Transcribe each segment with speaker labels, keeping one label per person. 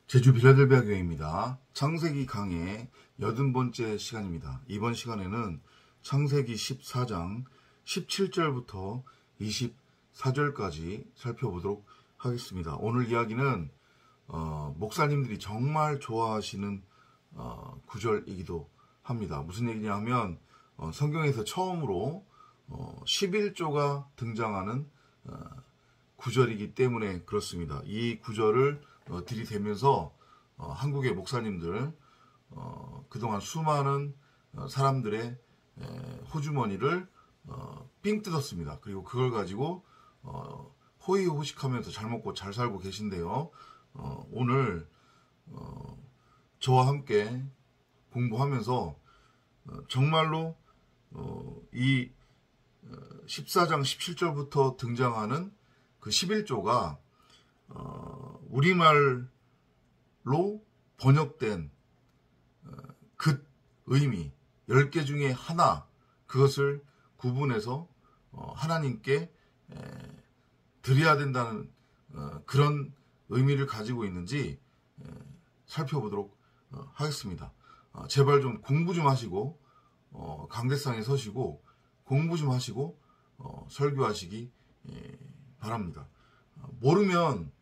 Speaker 1: 제주 빌라델비아 교회입니다. 창세기 강의 80번째 시간입니다. 이번 시간에는 창세기 14장 17절부터 24절까지 살펴보도록 하겠습니다. 오늘 이야기는 목사님들이 정말 좋아하시는 구절이기도 합니다. 무슨 얘기냐 하면 성경에서 처음으로 11조가 등장하는 구절이기 때문에 그렇습니다. 이 구절을 들이대면서 한국의 목사님들 그동안 수많은 사람들의 호주머니를 삥 뜯었습니다. 그리고 그걸 가지고 호의호식하면서 잘 먹고 잘 살고 계신데요. 오늘 저와 함께 공부하면서 정말로 이 14장 17절부터 등장하는 그 11조가 우리말로 번역된 그 의미 10개 중에 하나, 그것을 구분해서 하나님께 드려야 된다는 그런 의미를 가지고 있는지 살펴보도록 하겠습니다. 제발 좀 공부 좀 하시고 강대상에 서시고 공부 좀 하시고 설교하시기 바랍니다. 모르면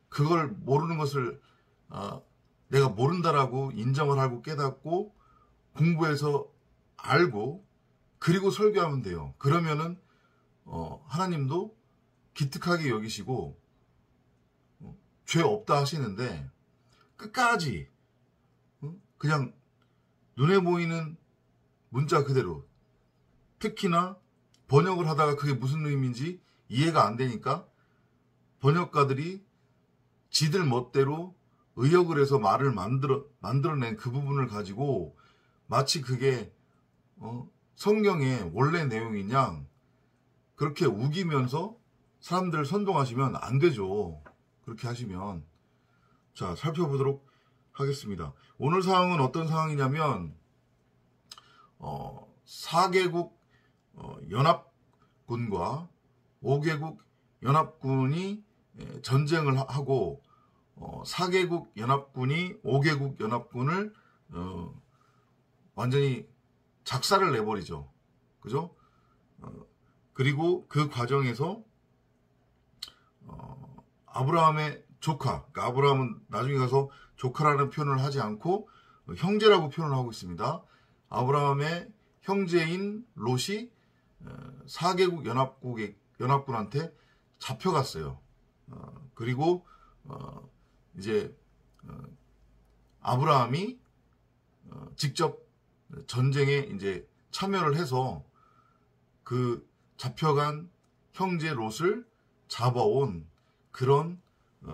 Speaker 1: 그걸 모르는 것을 내가 모른다라고 인정을 하고 깨닫고 공부해서 알고 그리고 설교하면 돼요. 그러면은 하나님도 기특하게 여기시고 죄 없다 하시는데 끝까지 그냥 눈에 보이는 문자 그대로, 특히나 번역을 하다가 그게 무슨 의미인지 이해가 안 되니까 번역가들이 지들 멋대로 의역을 해서 말을 만들어낸 그 부분을 가지고 마치 그게 성경의 원래 내용인 양 그렇게 우기면서 사람들을 선동하시면 안 되죠. 그렇게 하시면. 자, 살펴보도록 하겠습니다. 오늘 상황은 어떤 상황이냐면 4개국 연합군과 5개국 연합군이 전쟁을 하고 4개국 연합군이 5개국 연합군을 완전히 작살을 내버리죠. 그죠? 그리고 그 과정에서 아브라함의 조카, 그러니까 아브라함은 나중에 가서 조카라는 표현을 하지 않고 형제라고 표현을 하고 있습니다. 아브라함의 형제인 롯이 4개국 연합군한테 잡혀갔어요. 그리고 이제 아브라함이 직접 전쟁에 이제 참여를 해서 그 잡혀간 형제 롯을 잡아온 그런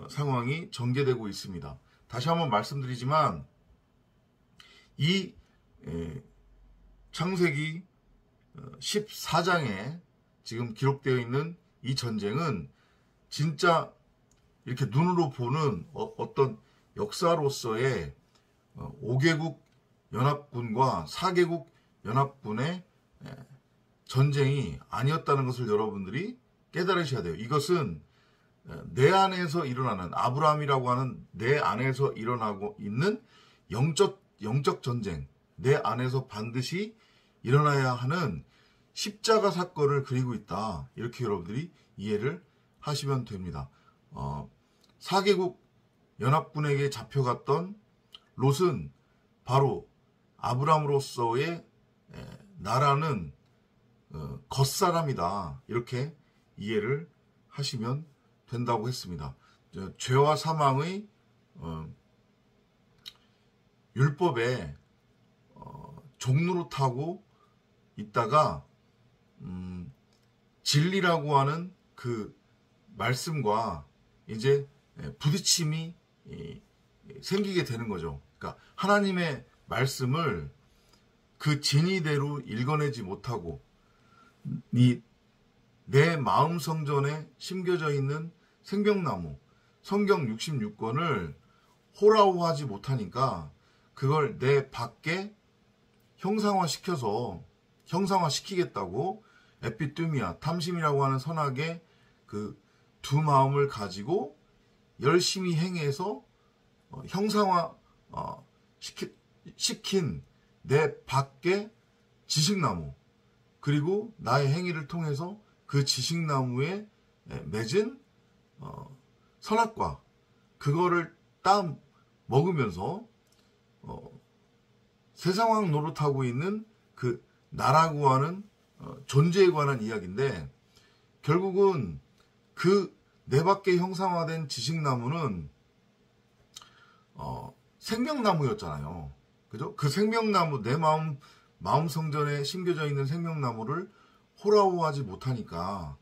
Speaker 1: 상황이 전개되고 있습니다. 다시 한번 말씀드리지만 이 창세기 14장에 지금 기록되어 있는 이 전쟁은 진짜 이렇게 눈으로 보는 어떤 역사로서의 5개국 연합군과 4개국 연합군의 전쟁이 아니었다는 것을 여러분들이 깨달으셔야 돼요. 이것은 내 안에서 일어나는, 아브라함이라고 하는 내 안에서 일어나고 있는 영적 전쟁, 내 안에서 반드시 일어나야 하는 십자가 사건을 그리고 있다. 이렇게 여러분들이 이해를 하시면 됩니다. 4개국 연합군에게 잡혀갔던 롯은 바로 아브라함으로서의 나라는 겉사람이다. 이렇게 이해를 하시면 된다고 했습니다. 죄와 사망의 율법에 종로로 타고 있다가 진리라고 하는 그 말씀과 이제 부딪힘이 생기게 되는 거죠. 그러니까 하나님의 말씀을 그 진리대로 읽어내지 못하고 내 마음 성전에 심겨져 있는 생명나무 성경 66권을 호라호하지 못하니까 그걸 내 밖에 형상화시키겠다고 에피뚜미아, 탐심이라고 하는 선악의 그 두 마음을 가지고 열심히 행해서 형상화 시킨 내 밖의 지식나무, 그리고 나의 행위를 통해서 그 지식나무에 맺은 선악과, 그거를 따 먹으면서 세상왕 노릇하고 있는 그 나라고 하는 존재에 관한 이야기인데, 결국은 그 내 밖에 형상화된 지식나무는 생명나무였잖아요. 그죠? 그 생명나무, 내 마음 성전에 심겨져 있는 생명나무를 호라호하지 못하니까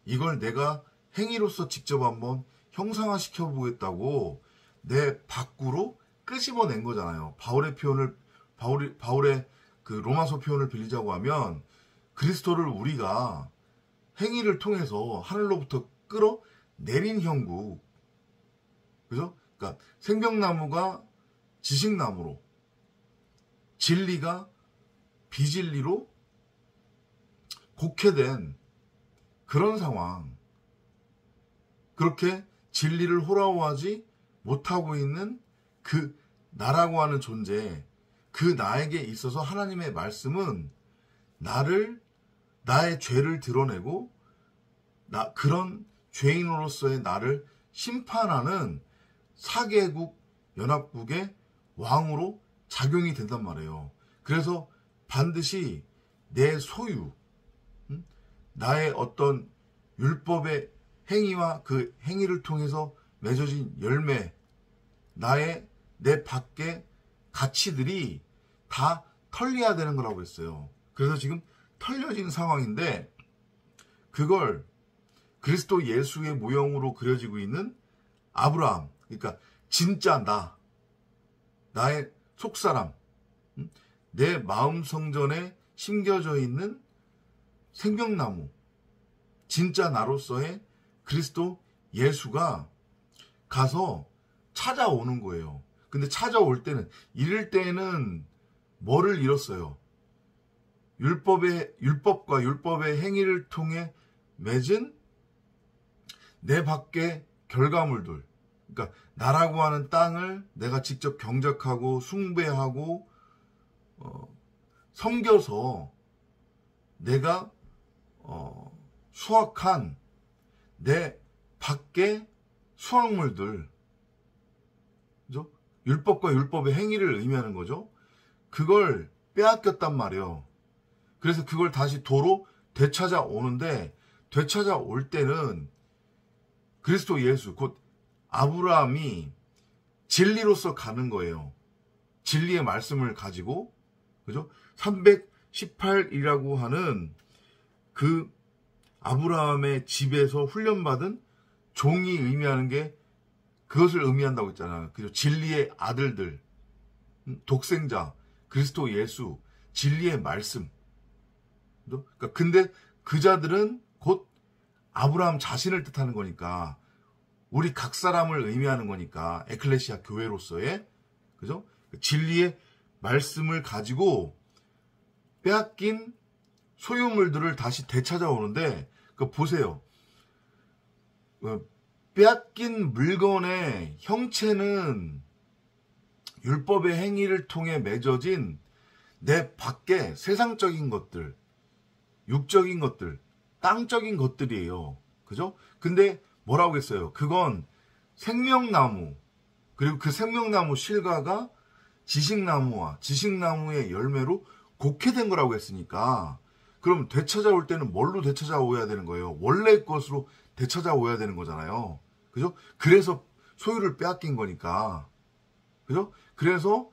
Speaker 1: 이걸 내가 행위로서 직접 한번 형상화 시켜보겠다고 내 밖으로 끄집어낸 거잖아요. 바울의 그 로마서 표현을 빌리자고 하면, 그리스도를 우리가 행위를 통해서 하늘로부터 끌어내린 형국. 그죠? 그러니까 생명나무가 지식나무로, 진리가 비진리로 곡해된 그런 상황. 그렇게 진리를 호라호하지 못하고 있는 그 나라고 하는 존재, 그 나에게 있어서 하나님의 말씀은 나의 죄를 드러내고 그런 죄인으로서의 나를 심판하는 4개국 연합국의 왕으로 작용이 된단 말이에요. 그래서 반드시 내 소유, 나의 어떤 율법의 행위와 그 행위를 통해서 맺어진 열매, 내 밖의 가치들이 다 털려야 되는 거라고 했어요. 그래서 지금 털려진 상황인데, 그걸 그리스도 예수의 모형으로 그려지고 있는 아브라함, 그러니까 진짜 나의 속사람, 내 마음 성전에 심겨져 있는 생명나무, 진짜 나로서의 그리스도 예수가 가서 찾아오는 거예요. 근데 찾아올 때는, 이럴 때는 뭐를 잃었어요? 율법과 율법의 행위를 통해 맺은 내 밖의 결과물들, 그러니까 나라고 하는 땅을 내가 직접 경작하고 숭배하고 섬겨서 내가 수확한 내 밖의 수확물들, 그죠? 율법과 율법의 행위를 의미하는 거죠. 그걸 빼앗겼단 말이에요. 그래서 그걸 다시 도로 되찾아오는데, 되찾아올 때는 그리스도 예수, 곧 아브라함이 진리로서 가는 거예요. 진리의 말씀을 가지고, 그죠? 318이라고 하는 그 아브라함의 집에서 훈련받은 종이 의미하는 게 그것을 의미한다고 했잖아요. 그죠? 진리의 아들들, 독생자, 그리스도 예수, 진리의 말씀. 그러니까 근데 그 자들은 곧 아브라함 자신을 뜻하는 거니까, 우리 각 사람을 의미하는 거니까, 에클레시아 교회로서의, 그죠? 진리의 말씀을 가지고 빼앗긴 소유물들을 다시 되찾아오는데, 보세요. 빼앗긴 물건의 형체는 율법의 행위를 통해 맺어진 내 밖에 세상적인 것들, 육적인 것들, 땅적인 것들이에요. 그죠? 근데 뭐라고 했어요? 그건 생명나무, 그리고 그 생명나무 실과가 지식나무와 지식나무의 열매로 곡해된 거라고 했으니까, 그럼 되찾아올 때는 뭘로 되찾아오야 되는 거예요? 원래 것으로 되찾아오야 되는 거잖아요. 그죠? 그래서 소유를 빼앗긴 거니까. 그죠? 그래서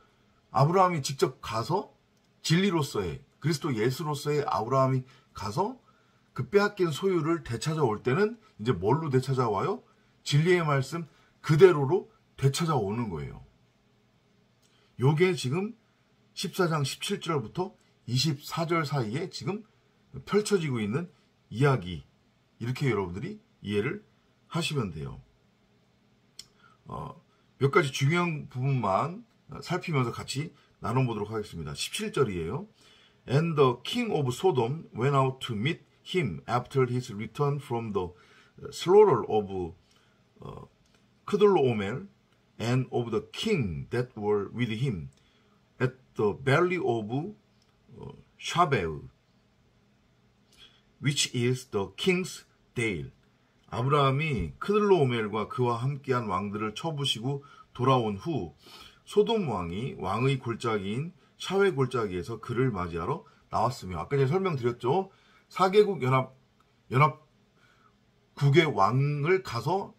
Speaker 1: 아브라함이 직접 가서 진리로서의, 그리스도 예수로서의 아브라함이 가서 그 빼앗긴 소유를 되찾아올 때는 이제 뭘로 되찾아와요? 진리의 말씀 그대로로 되찾아오는 거예요. 요게 지금 14장 17절부터 24절 사이에 지금 펼쳐지고 있는 이야기, 이렇게 여러분들이 이해를 하시면 돼요. 몇 가지 중요한 부분만 살피면서 같이 나눠보도록 하겠습니다. 17절이에요. And the king of Sodom went out to meet him after his return from the slaughter of Kedorlaomer, and of the king that were with him at the valley of Shaveh, which is the king's dale. 아브라함이 크들로오멜과 그와 함께한 왕들을 쳐부시고 돌아온 후 소돔 왕이 왕의 골짜기인 샤웨 골짜기에서 그를 맞이하러 나왔으며, 아까 전에 설명드렸죠. 4개국 연합국의 왕을 가서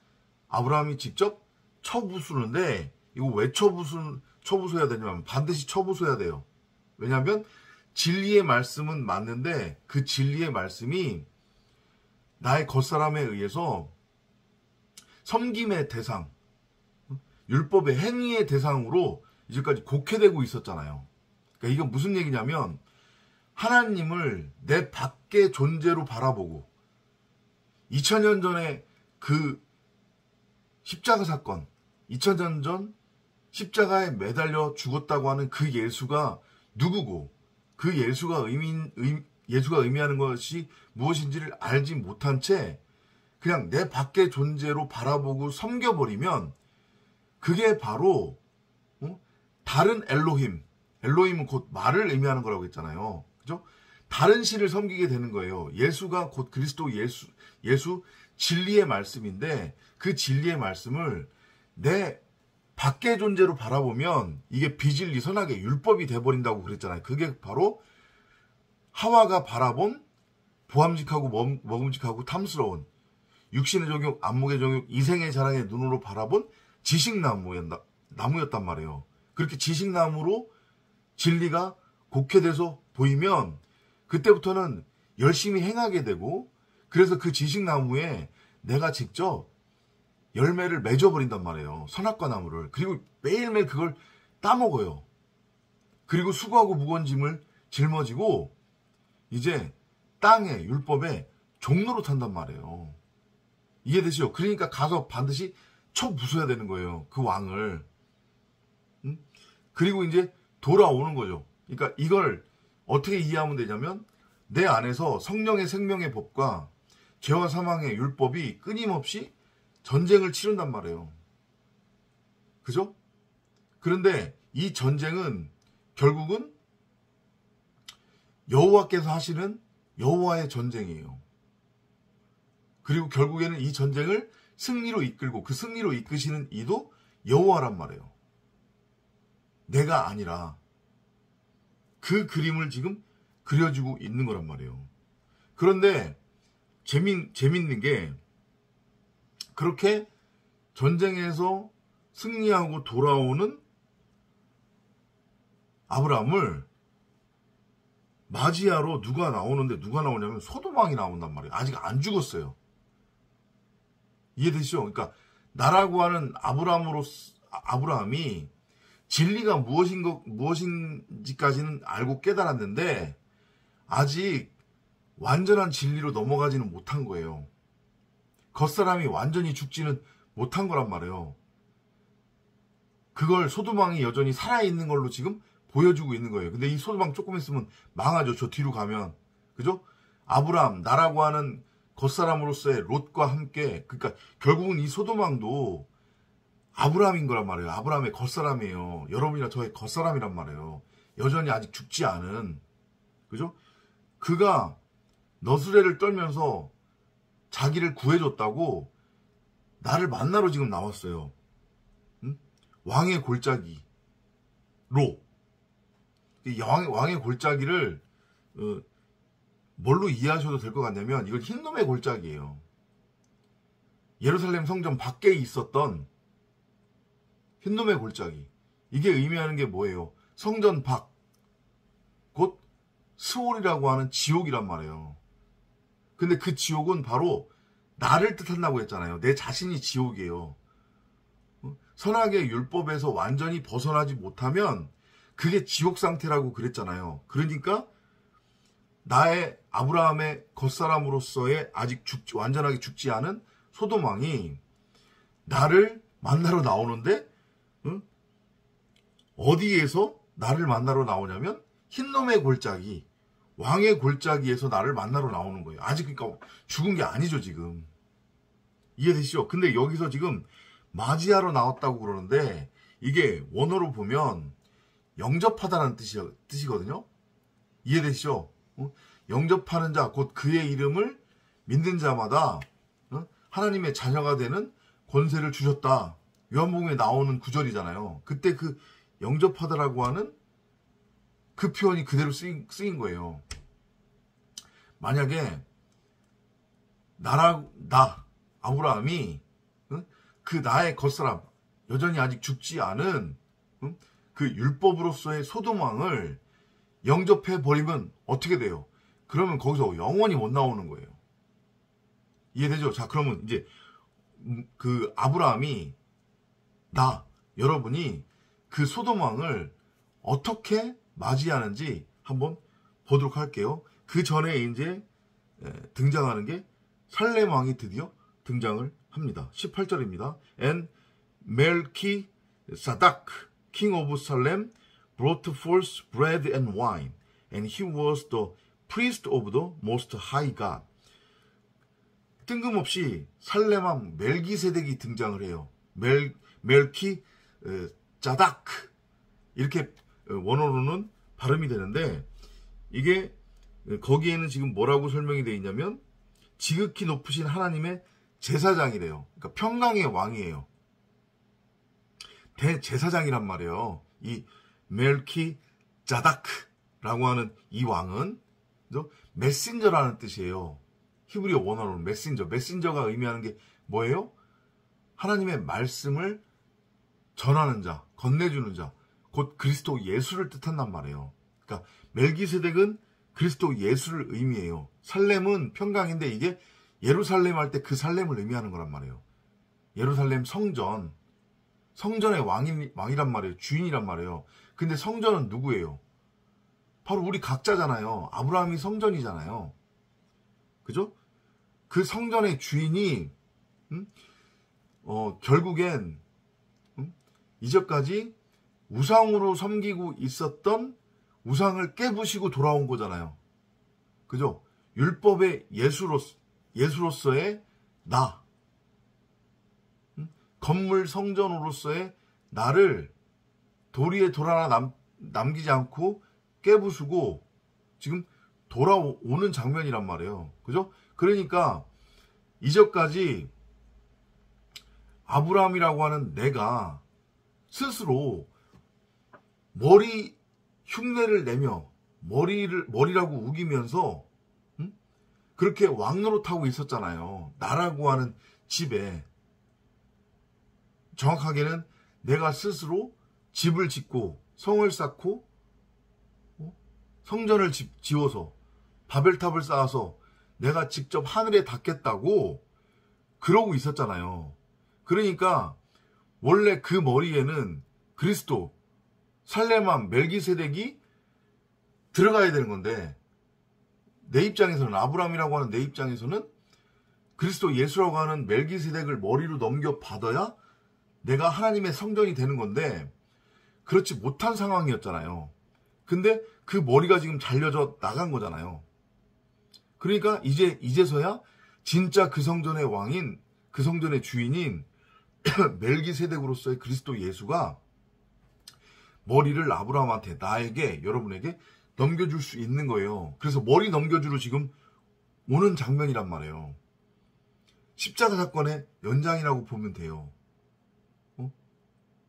Speaker 1: 아브라함이 직접 쳐부수는데, 이거 왜 쳐부숴야 되냐면 반드시 쳐부숴야 돼요. 왜냐하면 진리의 말씀은 맞는데 그 진리의 말씀이 나의 겉사람에 의해서 섬김의 대상, 율법의 행위의 대상으로 이제까지 곡해되고 있었잖아요. 그러니까 이건 무슨 얘기냐면 하나님을 내 밖의 존재로 바라보고 2000년 전에 그 십자가 사건, 2000년 전 십자가에 매달려 죽었다고 하는 그 예수가 누구고 그 예수가 의미하는 것이 무엇인지를 알지 못한 채 그냥 내 밖의 존재로 바라보고 섬겨버리면 그게 바로 다른 엘로힘은 곧 말을 의미하는 거라고 했잖아요. 그죠? 다른 신을 섬기게 되는 거예요. 예수가 곧 그리스도 예수 진리의 말씀인데 그 진리의 말씀을 내 밖의 존재로 바라보면 이게 비진리 선악의 율법이 돼버린다고 그랬잖아요. 그게 바로 하와가 바라본 보암직하고 먹음직하고 탐스러운 육신의 정욕, 안목의 정욕, 이생의 자랑의 눈으로 바라본 지식나무였단 말이에요. 그렇게 지식나무로 진리가 곡해돼서 보이면 그때부터는 열심히 행하게 되고, 그래서 그 지식나무에 내가 직접 열매를 맺어버린단 말이에요. 선악과 나무를. 그리고 매일매일 그걸 따먹어요. 그리고 수고하고 무거운 짐을 짊어지고 이제 땅의 율법의 종로로 탄단 말이에요. 이해되시죠? 그러니까 가서 반드시 쳐부숴야 되는 거예요. 그 왕을. 그리고 이제 돌아오는 거죠. 그러니까 이걸 어떻게 이해하면 되냐면 내 안에서 성령의 생명의 법과 죄와 사망의 율법이 끊임없이 전쟁을 치른단 말이에요. 그죠? 그런데 이 전쟁은 결국은 여호와께서 하시는 여호와의 전쟁이에요. 그리고 결국에는 이 전쟁을 승리로 이끌고 그 승리로 이끄시는 이도 여호와란 말이에요. 내가 아니라 그 그림을 지금 그려주고 있는 거란 말이에요. 그런데 재밌는 게 그렇게 전쟁에서 승리하고 돌아오는 아브라함을 맞이하러 누가 나오냐면 소돔왕이 나온단 말이에요. 아직 안 죽었어요. 이해되시죠? 그러니까 나라고 하는 아브라함이 진리가 무엇인지까지는 알고 깨달았는데 아직 완전한 진리로 넘어가지는 못한 거예요. 겉사람이 완전히 죽지는 못한 거란 말이에요. 그걸 소돔왕이 여전히 살아있는 걸로 지금 보여주고 있는 거예요. 근데 이 소돔왕 조금 있으면 망하죠. 저 뒤로 가면. 그죠? 아브라함, 나라고 하는 겉사람으로서의 롯과 함께, 그러니까 결국은 이 소돔왕도 아브라함인 거란 말이에요. 아브라함의 겉사람이에요. 여러분이나 저의 겉사람이란 말이에요. 여전히 아직 죽지 않은. 그죠? 그가 너스레를 떨면서 자기를 구해줬다고 나를 만나러 지금 나왔어요. 응? 왕의 골짜기로. 왕의 골짜기를 뭘로 이해하셔도 될 것 같냐면 이건 흰놈의 골짜기예요. 예루살렘 성전 밖에 있었던 흰놈의 골짜기. 이게 의미하는 게 뭐예요? 성전 밖, 곧 스올이라고 하는 지옥이란 말이에요. 근데 그 지옥은 바로 나를 뜻한다고 했잖아요. 내 자신이 지옥이에요. 선악의 율법에서 완전히 벗어나지 못하면 그게 지옥 상태라고 그랬잖아요. 그러니까 나의 아브라함의 겉사람으로서의 아직 완전하게 죽지 않은 소돔왕이 나를 만나러 나오는데 어디에서 나를 만나러 나오냐면 흰놈의 골짜기, 왕의 골짜기에서 나를 만나러 나오는 거예요. 아직 그러니까 죽은 게 아니죠, 지금. 이해되시죠? 근데 여기서 지금 맞이하러 나왔다고 그러는데 이게 원어로 보면 영접하다라는 뜻이거든요. 이해되시죠? 영접하는 자, 곧 그의 이름을 믿는 자마다 하나님의 자녀가 되는 권세를 주셨다. 요한복음에 나오는 구절이잖아요. 그때 그 영접하다라고 하는 그 표현이 그대로 쓰인 거예요. 만약에 나 아브라함이 그 나의 겉사람, 여전히 아직 죽지 않은 그 율법으로서의 소돔 왕을 영접해 버리면 어떻게 돼요? 그러면 거기서 영원히 못 나오는 거예요. 이해되죠? 자, 그러면 이제 그 아브라함이 여러분이 그 소돔 왕을 어떻게 맞이하는지 한번 보도록 할게요. 그 전에 이제 등장하는 게 살렘 왕이 드디어 등장을 합니다. 18절입니다. And Melchizedek, king of Salem, brought forth bread and wine, and he was the priest of the most high God. 뜬금없이 살렘 왕 멜기세덱이 등장을 해요. 멜키자닥 이렇게 원어로는 발음이 되는데 이게 거기에는 지금 뭐라고 설명이 되어 있냐면 지극히 높으신 하나님의 제사장이래요. 그러니까 평강의 왕이에요. 대제사장이란 말이에요. 이 멜키자닥라고 하는 이 왕은 메신저라는 뜻이에요. 히브리어 원어로는 메신저가 의미하는 게 뭐예요? 하나님의 말씀을 전하는 자, 건네주는 자, 곧 그리스도 예수를 뜻한단 말이에요. 그러니까 멜기세덱은 그리스도 예수를 의미해요. 살렘은 평강인데 이게 예루살렘 할 때 그 살렘을 의미하는 거란 말이에요. 예루살렘 성전의 왕이란 말이에요. 주인이란 말이에요. 근데 성전은 누구예요? 바로 우리 각자잖아요. 아브라함이 성전이잖아요. 그죠? 그 성전의 주인이 결국엔 이제까지 우상으로 섬기고 있었던 우상을 깨부시고 돌아온 거잖아요. 그죠? 율법의 예수로서의 건물 성전으로서의 나를 도리에 돌 하나 남기지 않고 깨부수고 지금 돌아오는 장면이란 말이에요. 그죠? 그러니까 이제까지 아브라함이라고 하는 내가 스스로 머리 흉내를 내며 머리라고 우기면서 그렇게 왕노릇하고 있었잖아요. 나라고 하는 집에. 정확하게는 내가 스스로 집을 짓고 성을 쌓고 성전을 지어서 바벨탑을 쌓아서 내가 직접 하늘에 닿겠다고 그러고 있었잖아요. 그러니까 원래 그 머리에는 그리스도 살렘왕 멜기세덱이 들어가야 되는 건데 내 입장에서는 아브라함이라고 하는 내 입장에서는 그리스도 예수라고 하는 멜기세덱을 머리로 넘겨받아야 내가 하나님의 성전이 되는 건데 그렇지 못한 상황이었잖아요. 근데 그 머리가 지금 잘려져 나간 거잖아요. 그러니까 이제서야 진짜 그 성전의 왕인 그 성전의 주인인 멜기세덱으로서의 그리스도 예수가 머리를 아브라함한테 나에게 여러분에게 넘겨줄 수 있는 거예요. 그래서 머리 넘겨주러 지금 오는 장면이란 말이에요. 십자가 사건의 연장이라고 보면 돼요.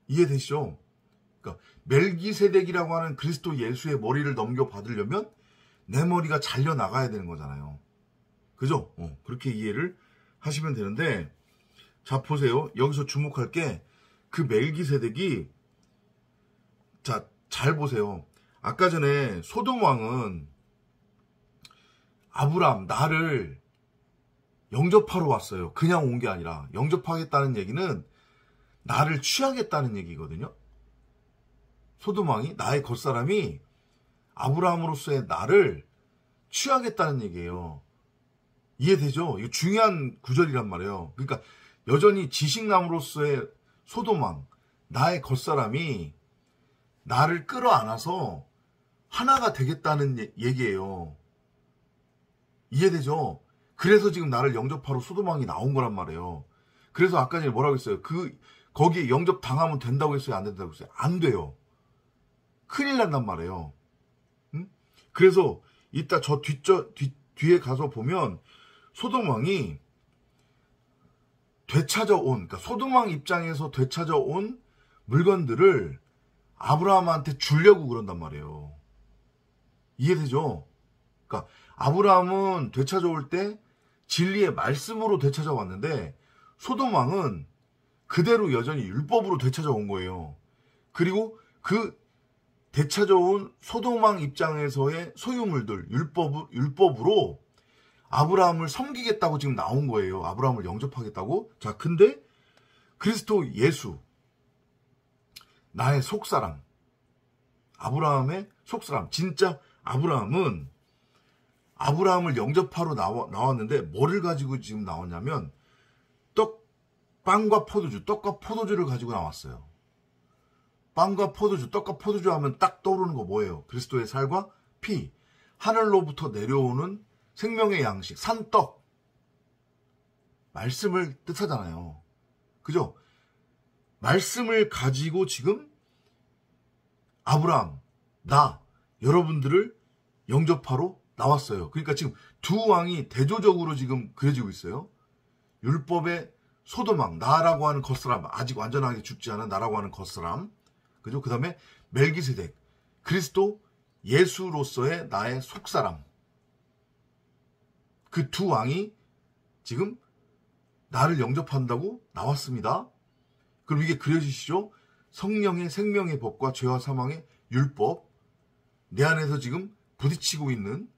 Speaker 1: 이해되시죠? 그러니까 멜기세덱이라고 하는 그리스도 예수의 머리를 넘겨받으려면 내 머리가 잘려 나가야 되는 거잖아요. 그죠? 그렇게 이해를 하시면 되는데 자 보세요. 여기서 주목할 게 그 멜기세덱이 자 잘 보세요. 아까 전에 소돔 왕은 아브람 나를 영접하러 왔어요. 그냥 온 게 아니라 영접하겠다는 얘기는 나를 취하겠다는 얘기거든요. 소돔 왕이 나의 겉사람이 아브라함으로서의 나를 취하겠다는 얘기예요. 이해되죠? 이거 중요한 구절이란 말이에요. 그러니까 여전히 지식남으로서의 소돔 왕 나의 겉사람이 나를 끌어안아서 하나가 되겠다는 얘기예요. 이해되죠? 그래서 지금 나를 영접하러 소돔 왕이 나온 거란 말이에요. 그래서 아까 전에 뭐라고 했어요? 거기에 영접 당하면 된다고 했어요? 안 된다고 했어요? 안 돼요. 큰일 난단 말이에요. 응? 그래서 이따 저 뒤에 가서 보면 소돔왕이 그러니까 소돔왕 입장에서 되찾아온 물건들을 아브라함한테 주려고 그런단 말이에요. 이해되죠? 그러니까 아브라함은 되찾아올 때 진리의 말씀으로 되찾아왔는데 소돔왕은 그대로 여전히 율법으로 되찾아온 거예요. 그리고 그 되찾아온 소돔왕 입장에서의 소유물들 율법으로 아브라함을 섬기겠다고 지금 나온 거예요. 아브라함을 영접하겠다고. 자, 근데 그리스도 예수, 나의 속사람, 아브라함의 속사람, 진짜 아브라함을 영접하러 나왔는데 뭐를 가지고 지금 나왔냐면 빵과 포도주, 떡과 포도주를 가지고 나왔어요. 빵과 포도주, 떡과 포도주 하면 딱 떠오르는 거 뭐예요? 그리스도의 살과 피, 하늘로부터 내려오는 생명의 양식, 산떡, 말씀을 뜻하잖아요. 그죠? 말씀을 가지고 지금 아브라함, 여러분들을 영접하러 나왔어요. 그러니까 지금 두 왕이 대조적으로 지금 그려지고 있어요. 율법의 소돔왕, 나라고 하는 겉사람, 아직 완전하게 죽지 않은 나라고 하는 겉사람, 그죠? 그 다음에 멜기세덱, 그리스도 예수로서의 나의 속사람. 그 두 왕이 지금 나를 영접한다고 나왔습니다. 그럼 이게 그려지시죠? 성령의 생명의 법과 죄와 사망의 율법, 내 안에서 지금 부딪히고 있는,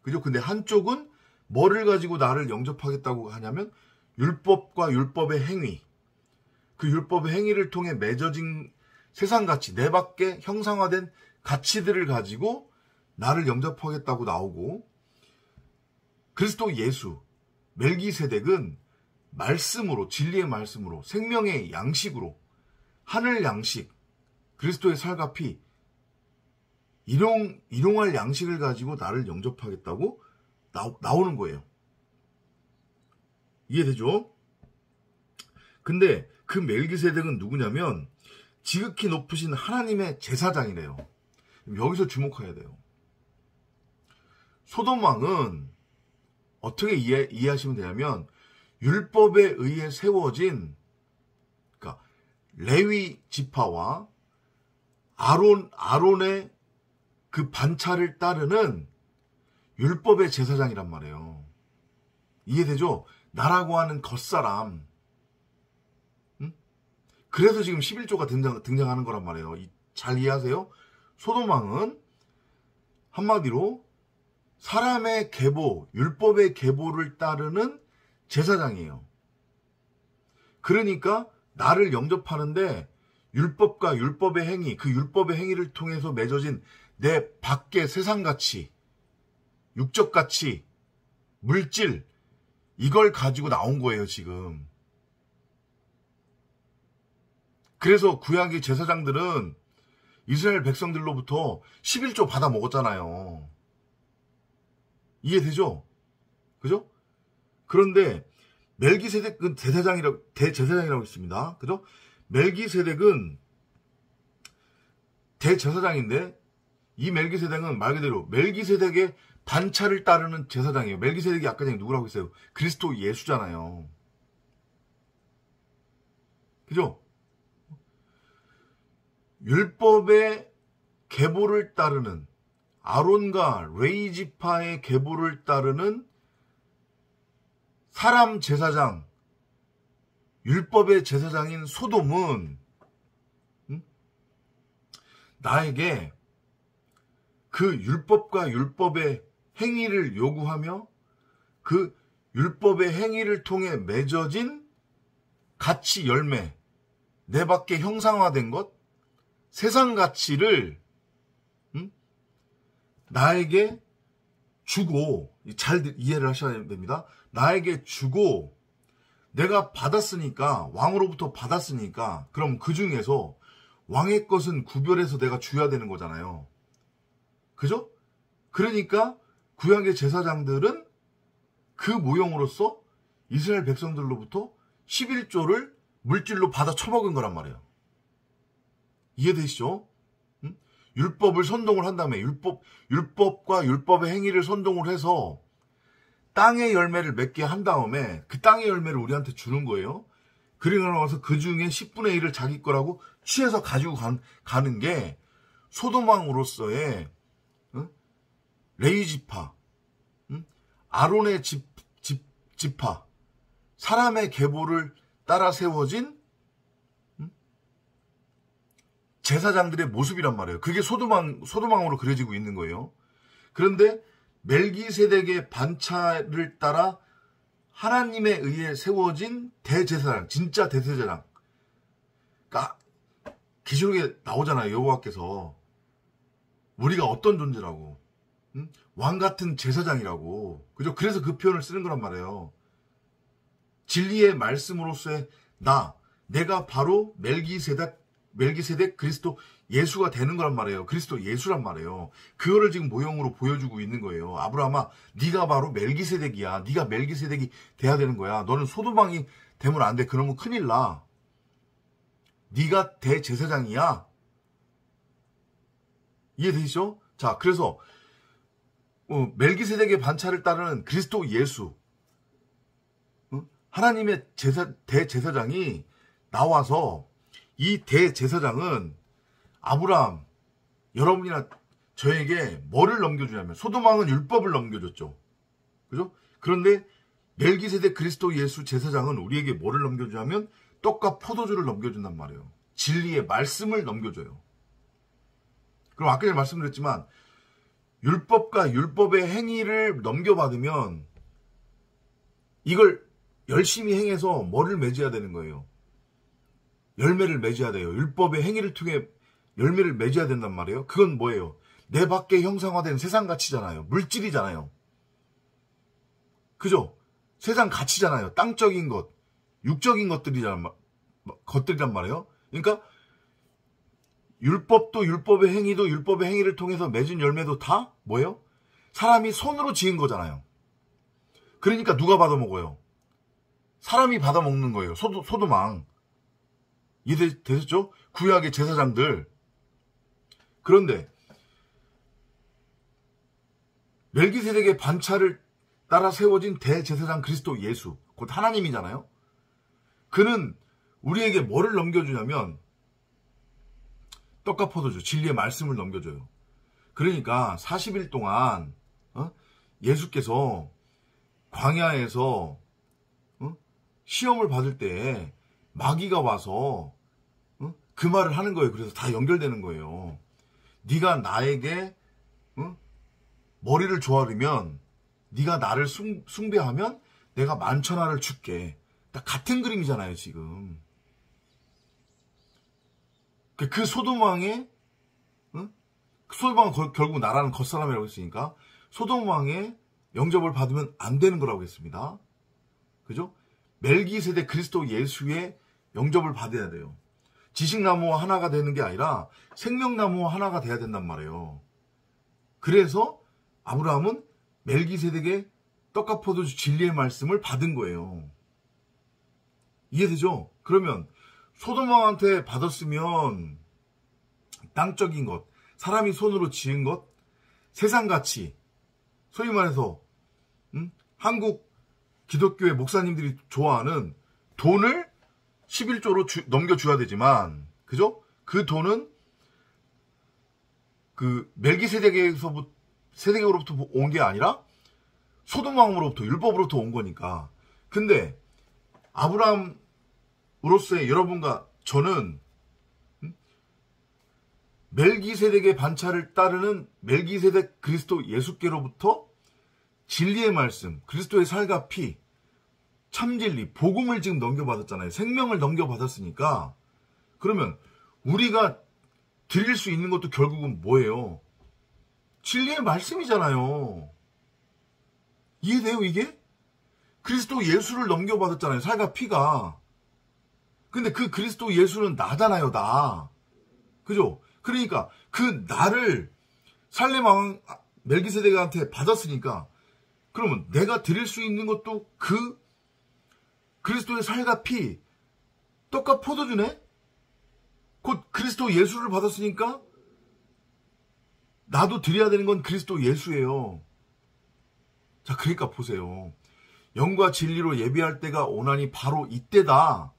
Speaker 1: 그죠? 근데 한쪽은 뭐를 가지고 나를 영접하겠다고 하냐면 율법과 율법의 행위, 그 율법의 행위를 통해 맺어진 세상 가치, 내 밖에 형상화된 가치들을 가지고 나를 영접하겠다고 나오고, 그리스도 예수, 멜기세덱은 말씀으로, 진리의 말씀으로, 생명의 양식으로, 하늘 양식, 그리스도의 살과 피, 일용할 양식을 가지고 나를 영접하겠다고 나오는 거예요. 이해되죠? 근데 그 멜기세덱은 누구냐면 지극히 높으신 하나님의 제사장이래요. 여기서 주목해야 돼요. 소돔왕은 어떻게 이해하시면 되냐면 율법에 의해 세워진, 그러니까 레위 지파와 아론의 그 반차를 따르는 율법의 제사장이란 말이에요. 이해되죠? 나라고 하는 겉사람. 응? 그래서 지금 11조가 등장하는 거란 말이에요. 잘 이해하세요? 소돔왕은 한마디로 사람의 계보, 율법의 계보를 따르는 제사장이에요. 그러니까 나를 영접하는데 율법과 율법의 행위, 그 율법의 행위를 통해서 맺어진 내 밖의 세상 가치, 육적 가치, 물질, 이걸 가지고 나온 거예요, 지금. 그래서 구약의 제사장들은 이스라엘 백성들로부터 11조 받아 먹었잖아요. 이해되죠? 그죠? 그런데 멜기세덱은 대제사장이라고 했습니다. 그죠? 멜기세덱은 대제사장인데 이 멜기세덱은 말 그대로 멜기세덱의 반차를 따르는 제사장이에요. 멜기세덱이 아까 전에 누구라고 했어요? 그리스도 예수잖아요. 그죠? 율법의 계보를 따르는 아론과 레위 지파의 계보를 따르는 사람 제사장, 율법의 제사장인 소돔은 나에게 그 율법과 율법의 행위를 요구하며 그 율법의 행위를 통해 맺어진 가치 열매, 내 밖에 형상화된 것, 세상 가치를 나에게 주고, 잘 이해를 하셔야 됩니다. 나에게 주고 내가 받았으니까, 왕으로부터 받았으니까, 그럼 그 중에서 왕의 것은 구별해서 내가 줘야 되는 거잖아요. 그죠? 그러니까 구약의 제사장들은 그 모형으로서 이스라엘 백성들로부터 11조를 물질로 받아 처먹은 거란 말이에요. 이해되시죠? 응? 율법을 선동을 한 다음에 율법과 율법의 행위를 선동을 해서 땅의 열매를 맺게 한 다음에 그 땅의 열매를 우리한테 주는 거예요. 그리고 나서 그 중에 10분의 1을 자기 거라고 취해서 가지고 가는 게 소돔왕으로서의 레위 지파, 아론의 지파, 사람의 계보를 따라 세워진 제사장들의 모습이란 말이에요. 그게 소돔왕으로 그려지고 있는 거예요. 그런데 멜기세덱의 반차를 따라 하나님에 의해 세워진 대제사장, 진짜 대제사장. 그러니까 계시록에 나오잖아요. 여호와께서 우리가 어떤 존재라고, 왕 같은 제사장이라고, 그죠? 그래서 그 표현을 쓰는 거란 말이에요. 진리의 말씀으로서의 내가 바로 멜기세덱 그리스도 예수가 되는 거란 말이에요. 그리스도 예수란 말이에요. 그거를 지금 모형으로 보여주고 있는 거예요. 아브라함아, 네가 바로 멜기세덱이야. 네가 멜기세덱이 돼야 되는 거야. 너는 소돔왕이 되면 안 돼. 그러면 큰일 나. 네가 대제사장이야. 이해되시죠? 자, 그래서 멜기세덱의 반차를 따르는 그리스도 예수, 하나님의 대제사장이 나와서 이 대제사장은 아브라함, 여러분이나 저에게 뭐를 넘겨주냐면 소돔왕은 율법을 넘겨줬죠. 그죠? 그런데 멜기세덱 그리스도 예수 제사장은 우리에게 뭐를 넘겨주냐면 떡과 포도주를 넘겨준단 말이에요. 진리의 말씀을 넘겨줘요. 그럼 아까 전에 말씀드렸지만 율법과 율법의 행위를 넘겨받으면 이걸 열심히 행해서 뭐를 맺어야 되는 거예요? 열매를 맺어야 돼요. 율법의 행위를 통해 열매를 맺어야 된단 말이에요. 그건 뭐예요? 내 밖에 형상화된 세상 가치잖아요. 물질이잖아요. 그죠? 세상 가치잖아요. 땅적인 것, 육적인 것들이란 말이에요. 그러니까 율법도 율법의 행위도 율법의 행위를 통해서 맺은 열매도 다 뭐예요? 사람이 손으로 지은 거잖아요. 그러니까 누가 받아먹어요? 사람이 받아먹는 거예요. 소돔왕. 이해되셨죠? 구약의 제사장들. 그런데 멜기세덱의 반차를 따라 세워진 대제사장 그리스도 예수, 곧 하나님이잖아요. 그는 우리에게 뭐를 넘겨주냐면 떡과 포도주, 진리의 말씀을 넘겨줘요. 그러니까 40일 동안 예수께서 광야에서 시험을 받을 때 마귀가 와서 그 말을 하는 거예요. 그래서 다 연결되는 거예요. 네가 나에게 머리를 조아리면, 네가 나를 숭배하면 내가 만천하를 줄게. 딱 같은 그림이잖아요, 지금. 그 소돔왕의, 소돔왕은 결국 나라는 겉사람이라고 했으니까 소돔왕의 영접을 받으면 안 되는 거라고 했습니다. 그죠? 멜기세덱 그리스도 예수의 영접을 받아야 돼요. 지식나무와 하나가 되는 게 아니라 생명나무와 하나가 돼야 된단 말이에요. 그래서 아브라함은 멜기세덱의 떡과 포도주 진리의 말씀을 받은 거예요. 이해되죠? 그러면 소돔왕한테 받았으면 땅적인 것, 사람이 손으로 지은 것, 세상 가치, 소위 말해서 한국 기독교의 목사님들이 좋아하는 돈을 11조로 넘겨줘야 되지만, 그죠? 그 돈은 그 멜기세덱으로부터 온 게 아니라 소돔왕으로부터, 율법으로부터 온 거니까. 근데 아브라함으로서의 여러분과 저는 멜기세덱의 반차를 따르는 멜기세덱 그리스도 예수께로부터 진리의 말씀, 그리스도의 살과 피, 참진리, 복음을 지금 넘겨받았잖아요. 생명을 넘겨받았으니까. 그러면 우리가 드릴 수 있는 것도 결국은 뭐예요? 진리의 말씀이잖아요. 이해돼요, 이게? 그리스도 예수를 넘겨받았잖아요. 살과 피가. 근데 그 그리스도 예수는 나잖아요, 나. 그죠? 그러니까 그 나를 살렘 왕 멜기세덱한테 받았으니까, 그러면 내가 드릴 수 있는 것도 그 그리스도의 살과 피, 떡과 포도주네? 곧 그리스도 예수를 받았으니까 나도 드려야 되는 건 그리스도 예수예요. 자, 그러니까 보세요. 영과 진리로 예배할 때가 오나니 바로 이때다.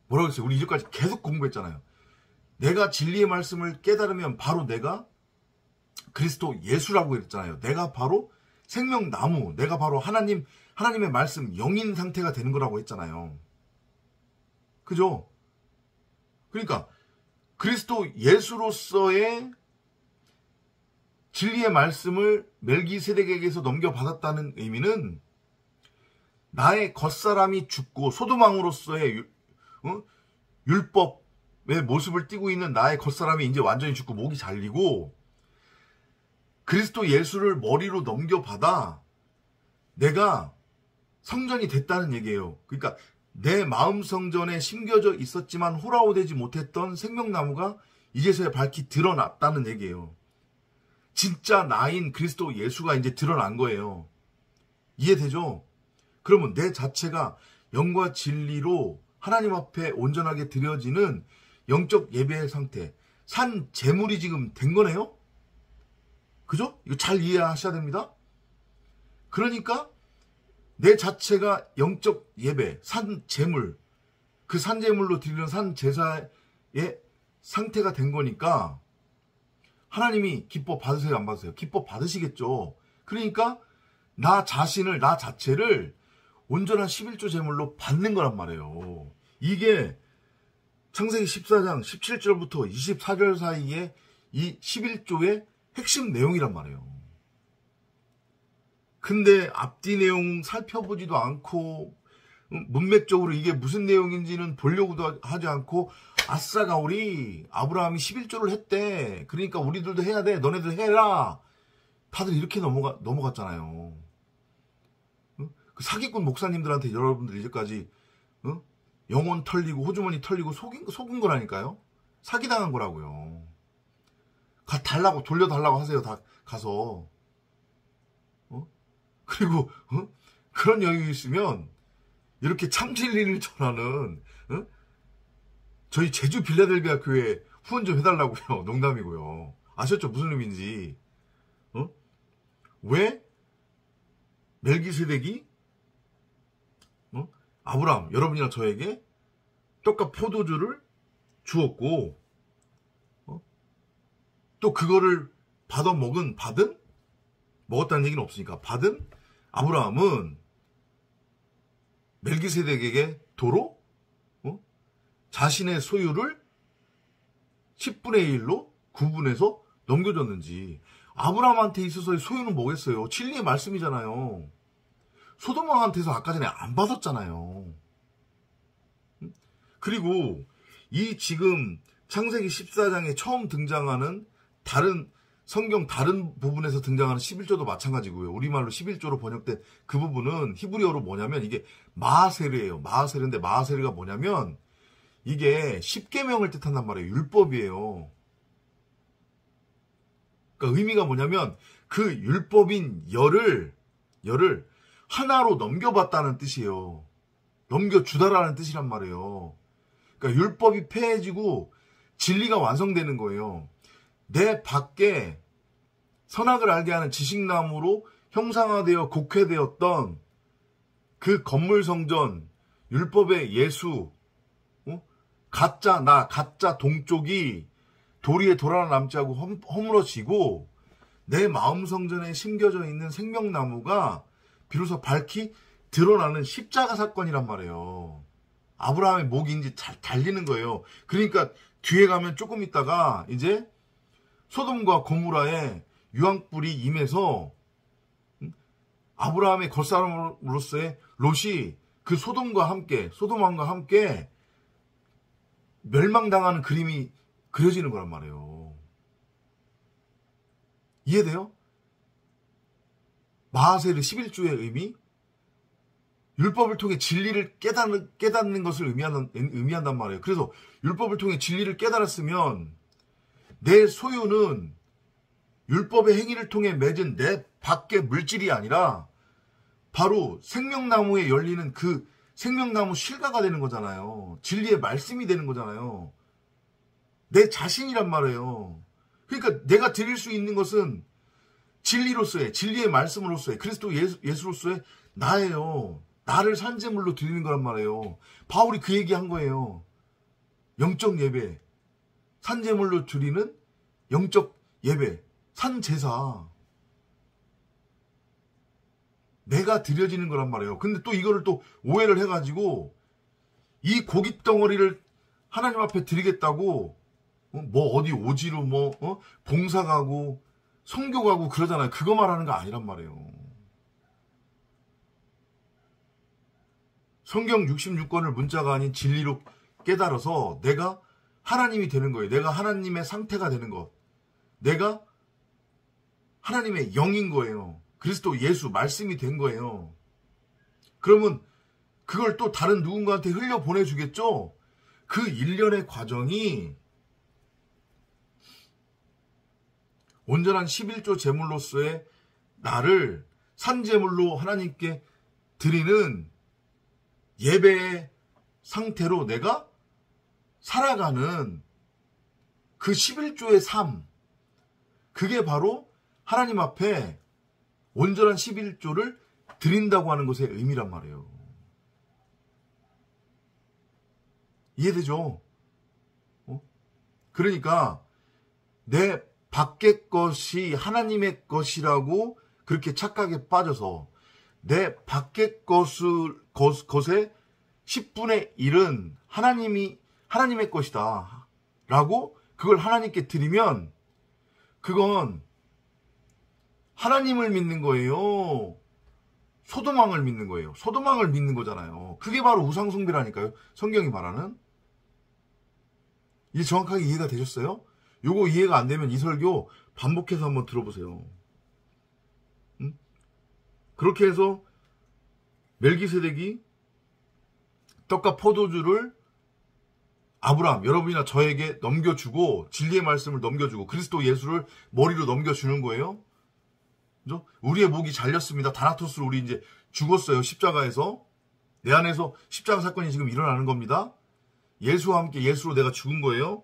Speaker 1: 뭐라고 했어요? 우리 이제까지 계속 공부했잖아요. 내가 진리의 말씀을 깨달으면 바로 내가 그리스도 예수라고 했잖아요. 내가 바로 생명나무, 내가 바로 하나님의 말씀 영인 상태가 되는 거라고 했잖아요. 그죠? 그러니까 그리스도 예수로서의 진리의 말씀을 멜기세덱에게서 넘겨받았다는 의미는 나의 겉사람이 죽고 소돔왕으로서의 율법의 모습을 띠고 있는 나의 겉사람이 이제 완전히 죽고 목이 잘리고 그리스도 예수를 머리로 넘겨받아 내가 성전이 됐다는 얘기예요. 그러니까 내 마음 성전에 심겨져 있었지만 호라호되지 못했던 생명나무가 이제서야 밝히 드러났다는 얘기예요. 진짜 나인 그리스도 예수가 이제 드러난 거예요. 이해되죠? 그러면 내 자체가 영과 진리로 하나님 앞에 온전하게 드려지는 영적 예배의 상태, 산 제물이 지금 된 거네요? 그죠? 이거 잘 이해하셔야 됩니다. 그러니까 내 자체가 영적 예배, 산 제물, 그 산 제물로 드리는 산 제사의 상태가 된 거니까 하나님이 기뻐 받으세요, 안 받으세요? 기뻐 받으시겠죠. 그러니까 나 자체를 온전한 11조 제물로 받는 거란 말이에요. 이게 창세기 14장 17절부터 24절 사이에 이 11조의 핵심 내용이란 말이에요. 근데 앞뒤 내용 살펴보지도 않고 문맥적으로 이게 무슨 내용인지는 보려고도 하지 않고 아싸가 우리 아브라함이 11조를 했대. 그러니까 우리들도 해야 돼. 너네들 해라. 다들 이렇게 넘어갔잖아요. 그 사기꾼 목사님들한테 여러분들 이제까지 영혼 털리고 호주머니 털리고 속은 거라니까요. 사기당한 거라고요. 돌려달라고 하세요. 다 가서. 그리고 그런 여유 있으면 이렇게 참 진리를 전하는 저희 제주 빌라델비아 교회 후원 좀 해달라고요. 농담이고요. 아셨죠? 무슨 의미인지. 왜 멜기세덱이 아브라함 여러분이나 저에게 떡과 포도주를 주었고 또 그거를 먹었다는 얘기는 없으니까 받은 아브라함은 멜기세덱에게 도로 자신의 소유를 10분의 1로 구분해서 넘겨줬는지. 아브라함한테 있어서의 소유는 뭐겠어요? 진리의 말씀이잖아요. 소돔왕한테서 아까 전에 안 받았잖아요. 그리고 이 지금 창세기 14장에 처음 등장하는 성경 다른 부분에서 등장하는 11조도 마찬가지고요. 우리말로 11조로 번역된 그 부분은 히브리어로 뭐냐면 이게 마하세르예요. 마하세르인데 마하세르가 뭐냐면 이게 10계명을 뜻한단 말이에요. 율법이에요. 그러니까 의미가 뭐냐면 그 율법인 열을 하나로 넘겨봤다는 뜻이에요. 넘겨주다라는 뜻이란 말이에요. 그러니까 율법이 폐해지고 진리가 완성되는 거예요. 내 밖에 선악을 알게 하는 지식나무로 형상화되어 곡회되었던 그 건물 성전, 율법의 예수, 가짜 동쪽이 도리에 돌아남지 않고 허물어지고 내 마음 성전에 심겨져 있는 생명나무가 비로소 밝히 드러나는 십자가 사건이란 말이에요. 아브라함의 목이 이제 잘 달리는 거예요. 그러니까 뒤에 가면 조금 있다가 이제 소돔과 고무라의 유황불이 임해서 아브라함의 겉사람으로서의 롯이 그 소돔왕과 함께 멸망당하는 그림이 그려지는 거란 말이에요. 이해돼요? 마하세르 11조의 의미? 율법을 통해 진리를 깨닫는 것을 의미한단 말이에요. 그래서 율법을 통해 진리를 깨달았으면 내 소유는 율법의 행위를 통해 맺은 내 밖의 물질이 아니라 바로 생명나무에 열리는 그 생명나무 실과가 되는 거잖아요. 진리의 말씀이 되는 거잖아요. 내 자신이란 말이에요. 그러니까 내가 드릴 수 있는 것은 진리로서의, 진리의 말씀으로서의, 그리스도 예수로서의 나예요. 나를 산제물로 드리는 거란 말이에요. 바울이 그 얘기한 거예요. 영적 예배, 산제물로 드리는 영적 예배, 산제사. 내가 드려지는 거란 말이에요. 근데 또 이거를 또 오해를 해가지고 이 고깃덩어리를 하나님 앞에 드리겠다고 뭐 어디 오지로 봉사 가고 선교 가고 그러잖아요. 그거 말하는 거 아니란 말이에요. 성경 66권을 문자가 아닌 진리로 깨달아서 내가 하나님이 되는 거예요. 내가 하나님의 상태가 되는 것. 내가 하나님의 영인 거예요. 그리스도 예수 말씀이 된 거예요. 그러면 그걸 또 다른 누군가한테 흘려보내주겠죠? 그 일련의 과정이 온전한 11조 제물로서의 나를 산제물로 하나님께 드리는 예배의 상태로 내가 살아가는 그 11조의 삶, 그게 바로 하나님 앞에 온전한 11조를 드린다고 하는 것의 의미란 말이에요. 이해되죠? 그러니까 내 밖의 것이 하나님의 것이라고 그렇게 착각에 빠져서 내 밖의 것의 10분의 1은 하나님의 것이다 라고 그걸 하나님께 드리면 그건 하나님을 믿는 거예요. 소돔왕을 믿는 거예요. 소돔왕을 믿는 거잖아요. 그게 바로 우상숭배라니까요. 성경이 말하는. 이게 정확하게 이해가 되셨어요? 요거 이해가 안 되면 이 설교 반복해서 한번 들어보세요. 응? 그렇게 해서 멜기세덱이 떡과 포도주를 아브라함, 여러분이나 저에게 넘겨주고 진리의 말씀을 넘겨주고 그리스도 예수를 머리로 넘겨주는 거예요. 그죠? 우리의 목이 잘렸습니다. 다나토스로 우리 이제 죽었어요. 십자가에서. 내 안에서 십자가 사건이 지금 일어나는 겁니다. 예수와 함께 예수로 내가 죽은 거예요.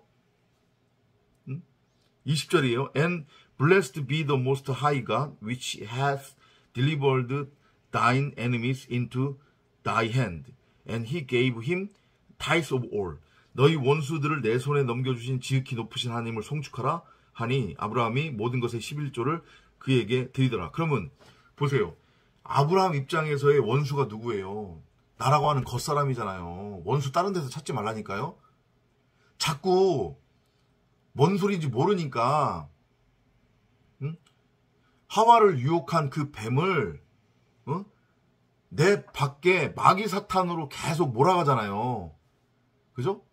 Speaker 1: 20절이에요. And blessed be the most high God, which hath delivered thine enemies into thy hand. And he gave him tithes of all. 너희 원수들을 내 손에 넘겨주신 지극히 높으신 하나님을 송축하라 하니 아브라함이 모든 것의 11조를 그에게 드리더라. 그러면 보세요. 아브라함 입장에서의 원수가 누구예요? 나라고 하는 겉사람이잖아요. 원수 다른 데서 찾지 말라니까요. 자꾸 뭔 소리인지 모르니까 하와를 유혹한 그 뱀을 내 밖에 마귀 사탄으로 계속 몰아가잖아요. 그죠?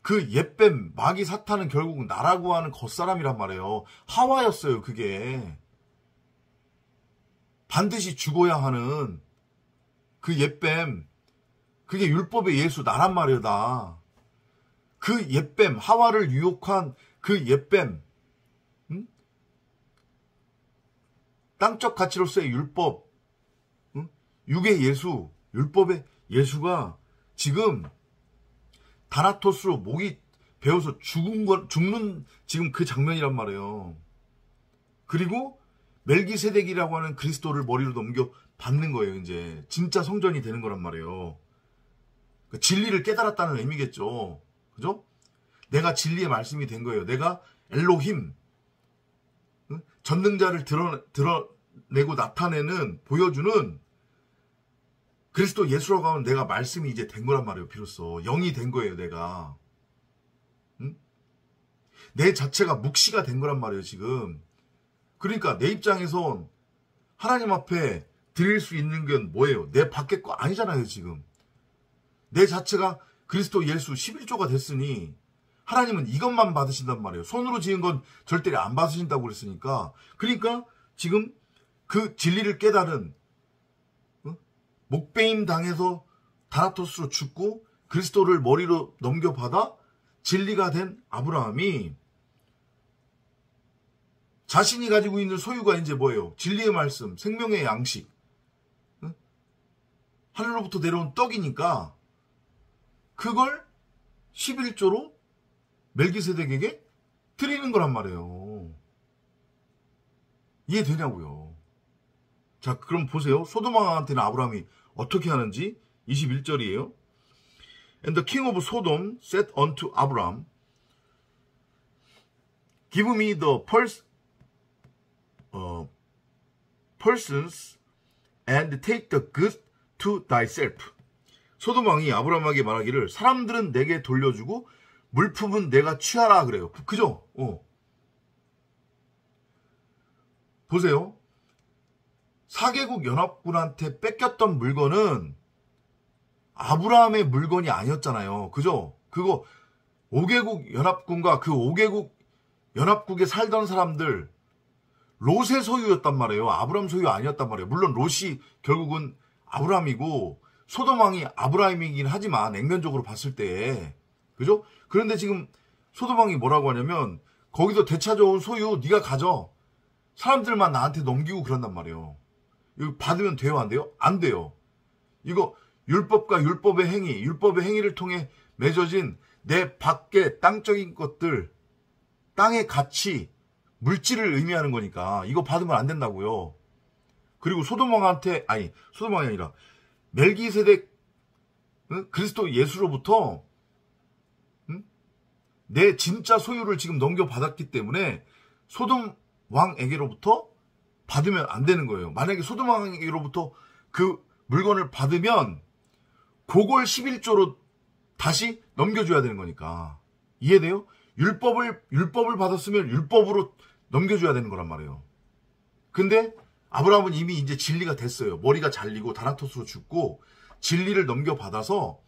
Speaker 1: 그 옛뱀 마귀 사탄은 결국 나라고 하는 겉사람이란 말이에요. 하와였어요. 그게 반드시 죽어야 하는 그 옛뱀, 그게 율법의 예수 나란 말이에요. 다. 그 옛뱀, 하와를 유혹한 그 옛뱀, 땅적 가치로서의 율법, 육의 예수, 율법의 예수가 지금 다나토스로 목이 베어서 죽는 지금 그 장면이란 말이에요. 그리고 멜기세덱이라고 하는 그리스도를 머리로 넘겨 받는 거예요. 이제 진짜 성전이 되는 거란 말이에요. 그러니까 진리를 깨달았다는 의미겠죠. 그죠? 내가 진리의 말씀이 된 거예요. 내가 엘로힘, 전능자를 드러내고 나타내는, 보여주는 그리스도 예수라고 하면 내가 말씀이 이제 된 거란 말이에요. 비로소 영이 된 거예요. 내가 내 자체가 묵시가 된 거란 말이에요. 지금. 그러니까 내 입장에선 하나님 앞에 드릴 수 있는 게 뭐예요? 내 밖에 거 아니잖아요. 지금 내 자체가 그리스도 예수 11조가 됐으니 하나님은 이것만 받으신단 말이에요. 손으로 지은 건 절대 안 받으신다고 그랬으니까. 그러니까 지금 그 진리를 깨달은, 목베임 당해서 다나토스로 죽고 그리스도를 머리로 넘겨받아 진리가 된 아브라함이 자신이 가지고 있는 소유가 이제 뭐예요? 진리의 말씀, 생명의 양식, 하늘로부터 내려온 떡이니까 그걸 11조로 멜기세덱에게 드리는 거란 말이에요. 이해되냐고요. 자, 그럼 보세요. 소돔왕한테는 아브라함이 어떻게 하는지 21절이에요. And the king of Sodom said unto Abraham, Give me the persons and take the good to thyself. 소돔 왕이 아브라함에게 말하기를 사람들은 내게 돌려주고 물품은 내가 취하라 그래요. 그죠? 보세요. 4개국 연합군한테 뺏겼던 물건은 아브라함의 물건이 아니었잖아요. 그죠? 그거 5개국 연합군과 그 5개국 연합국에 살던 사람들 롯의 소유였단 말이에요. 아브라함 소유 아니었단 말이에요. 물론 롯이 결국은 아브라함이고 소돔 왕이 아브라함이긴 하지만 액면적으로 봤을 때 그죠? 그런데 지금 소돔 왕이 뭐라고 하냐면 거기서 되찾아온 소유 네가 가져. 사람들만 나한테 넘기고 그런단 말이에요. 이거 받으면 돼요, 안 돼요? 안 돼요. 이거 율법과 율법의 행위를 통해 맺어진 내 밖의 땅적인 것들, 땅의 가치, 물질을 의미하는 거니까 이거 받으면 안 된다고요. 그리고 소돔 왕이 아니라 멜기세덱 그리스도 예수로부터 내 진짜 소유를 지금 넘겨받았기 때문에 소돔 왕에게로부터 받으면 안 되는 거예요. 만약에 소돔 왕에게로부터 그 물건을 받으면 그걸 11조로 다시 넘겨줘야 되는 거니까. 이해돼요? 율법을 받았으면 율법으로 넘겨줘야 되는 거란 말이에요. 근데 아브라함은 이미 이제 진리가 됐어요. 머리가 잘리고 다나토스로 죽고 진리를 넘겨받아서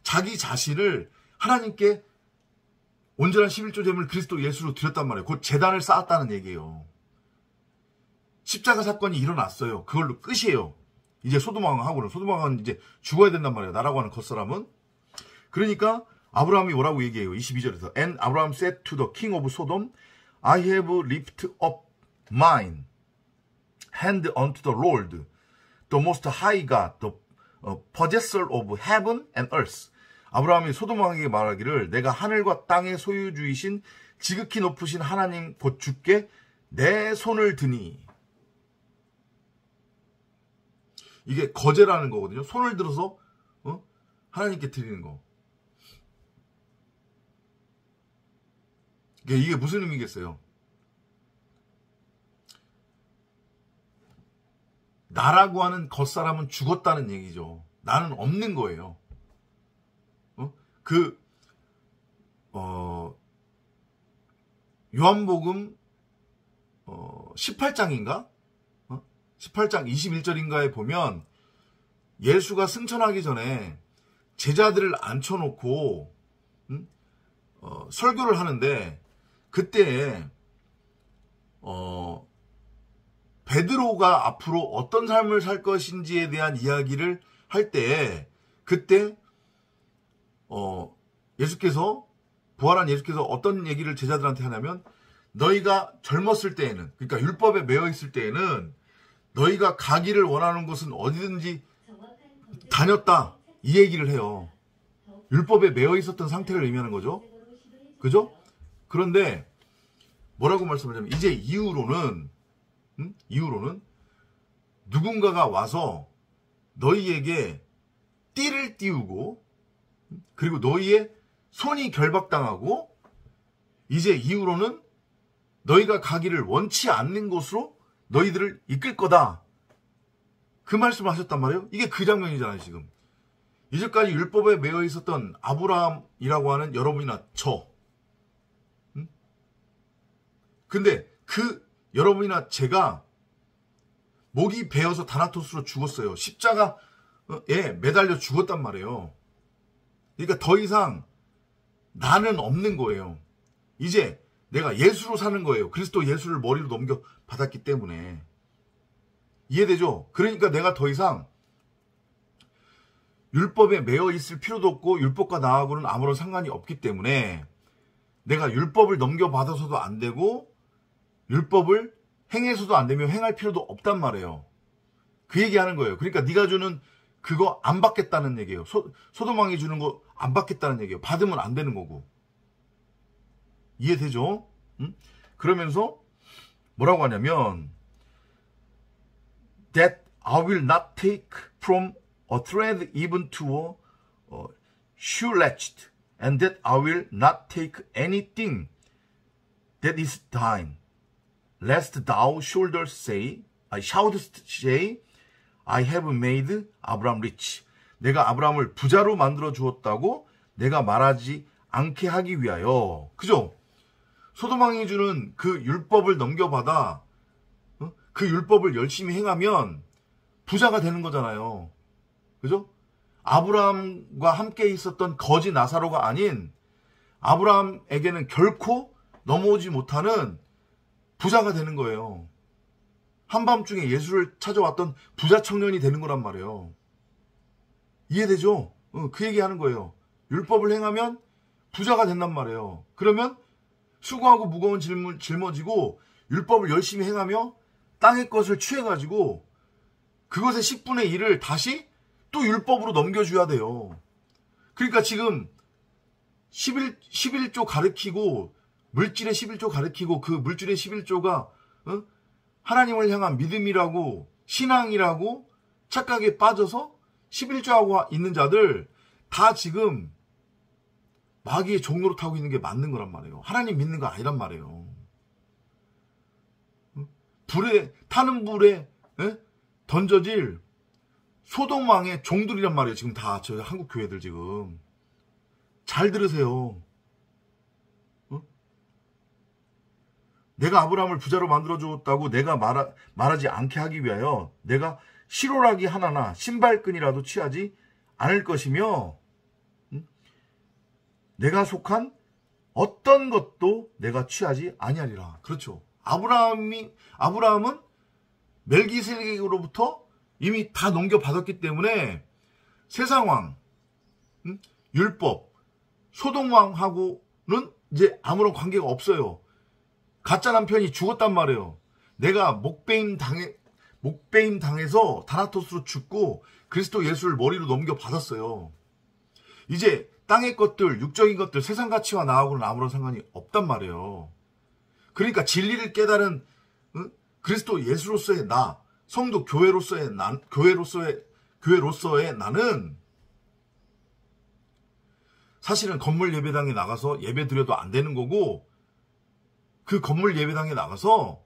Speaker 1: 자기 자신을 하나님께 온전한 11조 제물 그리스도 예수로 드렸단 말이에요. 곧 제단을 쌓았다는 얘기예요. 십자가 사건이 일어났어요. 그걸로 끝이에요. 이제 소돔 왕은 이제 죽어야 된단 말이에요. 나라고 하는 겉사람은. 그러니까 아브라함이 뭐라고 얘기해요. 22절에서 And Abraham said to the king of Sodom, I have lifted up mine hand unto the Lord, the most high God, the possessor of heaven and earth. 아브라함이 소돔 왕에게 말하기를 내가 하늘과 땅의 소유주이신 지극히 높으신 하나님 곧 주께 내 손을 드니. 이게 거제라는 거거든요. 손을 들어서 하나님께 드리는 거. 이게 무슨 의미겠어요? 나라고 하는 겉사람은 죽었다는 얘기죠. 나는 없는 거예요. 요한복음 18장인가? 18장 21절인가에 보면 예수가 승천하기 전에 제자들을 앉혀놓고 설교를 하는데 그때 베드로가 앞으로 어떤 삶을 살 것인지에 대한 이야기를 할 때 그때 예수께서 부활한 예수께서 어떤 얘기를 제자들한테 하냐면 너희가 젊었을 때에는 그러니까 율법에 매여 있을 때에는 너희가 가기를 원하는 곳은 어디든지 다녔다 이 얘기를 해요. 율법에 매여 있었던 상태를 의미하는 거죠. 그죠? 그런데 뭐라고 말씀하냐면 이제 이후로는 누군가가 와서 너희에게 띠를 띄우고 그리고 너희의 손이 결박당하고 이제 이후로는 너희가 가기를 원치 않는 곳으로 너희들을 이끌 거다. 그 말씀을 하셨단 말이에요. 이게 그 장면이잖아요. 지금. 이제까지 율법에 매여 있었던 아브라함이라고 하는 여러분이나 저. 근데 그 여러분이나 제가 목이 베어서 다나토스로 죽었어요. 십자가에 매달려 죽었단 말이에요. 그러니까 더 이상 나는 없는 거예요. 이제 내가 예수로 사는 거예요. 그리스도 예수를 머리로 넘겨 받았기 때문에. 이해되죠? 그러니까 내가 더 이상 율법에 매여 있을 필요도 없고 율법과 나하고는 아무런 상관이 없기 때문에 내가 율법을 넘겨받아서도 안 되고 율법을 행해서도 안 되면 행할 필요도 없단 말이에요. 그 얘기하는 거예요. 그러니까 네가 주는 그거 안 받겠다는 얘기예요. 소돔 왕이 주는 거 안 받겠다는 얘기예요. 받으면 안 되는 거고. 이해되죠? 응? 그러면서 뭐라고 하냐면 that I will not take from a thread even to a shoelatchet, and that I will not take anything that is thine, lest thou shouldest say, I have made Abraham rich. 내가 아브라함을 부자로 만들어 주었다고 내가 말하지 않게 하기 위하여. 그죠? 소돔 왕이 주는 그 율법을 넘겨받아 그 율법을 열심히 행하면 부자가 되는 거잖아요. 그죠? 아브라함과 함께 있었던 거지 나사로가 아닌 아브라함에게는 결코 넘어오지 못하는 부자가 되는 거예요. 한밤중에 예수를 찾아왔던 부자 청년이 되는 거란 말이에요. 이해되죠? 그 얘기하는 거예요. 율법을 행하면 부자가 된단 말이에요. 그러면 수고하고 무거운 짐을 짊어지고 율법을 열심히 행하며 땅의 것을 취해가지고 그것의 10분의 1을 다시 또 율법으로 넘겨줘야 돼요. 그러니까 지금 11조 가르치고 물질의 11조 가르치고 그 물질의 11조가 하나님을 향한 믿음이라고 신앙이라고 착각에 빠져서 11조하고 있는 자들 다 지금 마귀의 종로로 타고 있는 게 맞는 거란 말이에요. 하나님 믿는 거 아니란 말이에요. 타는 불에 던져질 소돔왕의 종들이란 말이에요. 지금 다 저희 한국 교회들 지금. 잘 들으세요. 내가 아브라함을 부자로 만들어주었다고 내가 말하지 않게 하기 위하여 내가 시로라기 하나나 신발끈이라도 취하지 않을 것이며 내가 속한 어떤 것도 내가 취하지 아니하리라. 그렇죠. 아브라함은 멜기세덱으로부터 이미 다 넘겨받았기 때문에 세상왕, 율법, 소돔왕하고는 이제 아무런 관계가 없어요. 가짜 남편이 죽었단 말이에요. 내가 목배임 당해서 다나토스로 죽고 그리스도 예수를 머리로 넘겨받았어요. 이제 땅의 것들, 육적인 것들, 세상 가치와 나하고는 아무런 상관이 없단 말이에요. 그러니까 진리를 깨달은 그리스도 예수로서의 나, 성도 교회로서의 나는 사실은 건물 예배당에 나가서 예배 드려도 안 되는 거고 그 건물 예배당에 나가서